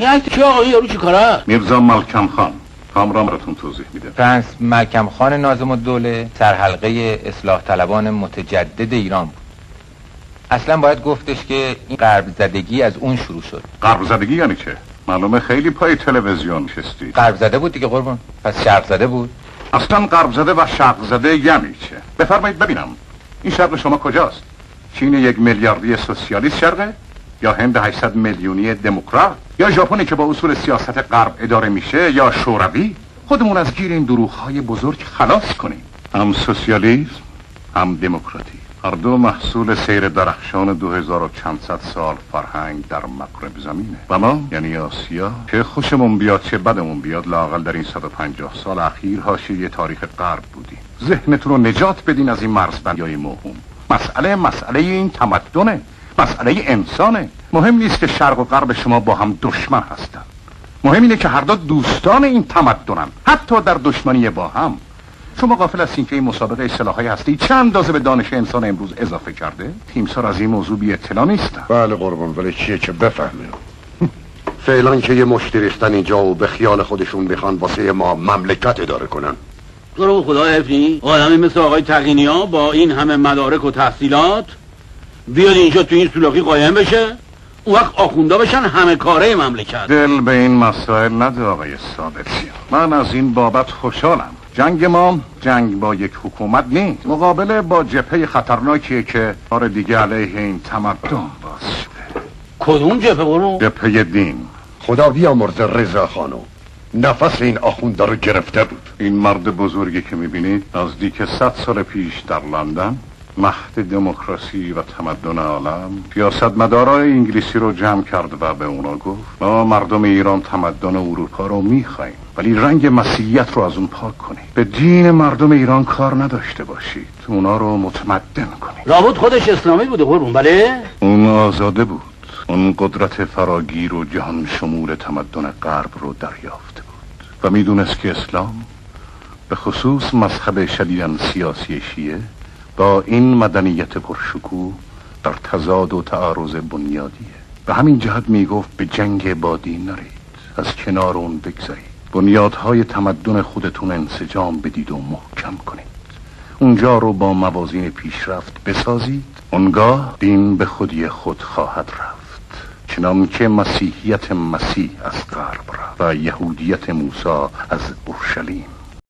این عکس چه آقایی یارو چی کاره؟ میرزا ملکم خان کامران براتون توضیح میده. پرنس ملکم خان ناظم الدوله سرحلقه اصلاح طلبان متجدد ایران بود. اصلا باید گفتش که این غرب زدگی از اون شروع شد. غرب زدگی یعنی چه؟ معلومه خیلی پای تلویزیون نشستی. غرب زده بود دیگه قربان. پس شرق زده بود. اصلا غرب زده و شرق زده یعنی چه؟ بفرمایید ببینم این شرق شما کجاست؟ چین 1 میلیاردی سوسیالیست شرقه؟ یا هند 800 میلیونی دموکرات؟ یا ژاپنی که با اصول سیاست غرب اداره میشه؟ یا شوروی؟ خودمون از گیر این دروغ‌های بزرگ خلاص کنیم. هم سوسیالیسم هم دموکراتی، هر دو محصول سیر درخشان 2500 سال فرهنگ در مغرب زمینه و ما یعنی آسیا چه خوشمون بیاد چه بدمون بیاد لااقل در این 150 سال اخیر حاشیه تاریخ غرب بودیم. ذهنتون رو نجات بدین از این مرزبندی‌های موهوم. مسئله این تمدنه، مسئله انسانه. مهم نیست که شرق و غرب شما با هم دشمن هستن، مهم اینه که هر دو دوستان این تمدنن، حتی در دشمنی با هم. شما غافل هستین که این مسابقه سلاح‌های هستی چند اندازه به دانش انسان امروز اضافه کرده؟ تیمسار از این موضوع بی اطلاع نیستن. بله قربان، ولی چیه که بفهمیم. فعلا که یه مشتی ریختن اینجا و به خیال خودشون بخوان واسه ما مملکت اداره کنن. تو رو خدا حفظی آدمی مثل آقای تقینیا با این همه مدارک و تحصیلات بیاد اینجا تو این سولاقی قایم بشه، اون وقت آخوندا بشن همه کاره مملکت. دل به این مسائل نده آقای ثابتی. من از این بابت خوشحالم. جنگ ما جنگ با یک حکومت نیست، مقابله با جبهه خطرناکیه که بار دیگه علیه این تمدن باز شده. کدوم جبهه برو؟ جبهه دین. خدا بیامرزه رضا خانو، نفس این آخونده رو گرفته بود. این مرد بزرگی که میبینید نزدیک 100 سال پیش در لندن مهد دموکراسی و تمدن عالم سیاستمدارای انگلیسی رو جمع کرد و به اونا گفت ما مردم ایران تمدن اروپا رو میخوایم، ولی رنگ مسیحیت رو از اون پاک کنید. به دین مردم ایران کار نداشته باشید، اونا رو متمدن کنید. لابد خودش اسلامی بوده قربون. بله اون آزاده بود، اون قدرت فراگیر و جهان شمول تمدن غرب رو دریافته بود و میدونست که اسلام به خصوص مذهب شدیداً سیاسی شیعه با این مدنیت پرشکوه در تضاد و تعارض بنیادیه. به همین جهت میگفت به جنگ با دین نرید، از کنار اون بگذارید، بنیادهای تمدن خودتون انسجام بدید و محکم کنید، اونجا رو با موازین پیشرفت بسازید، اونگاه دین به خودی خود خواهد رفت، چنان که مسیحیت مسیح از غرب رفت و یهودیت موسی از اورشلیم.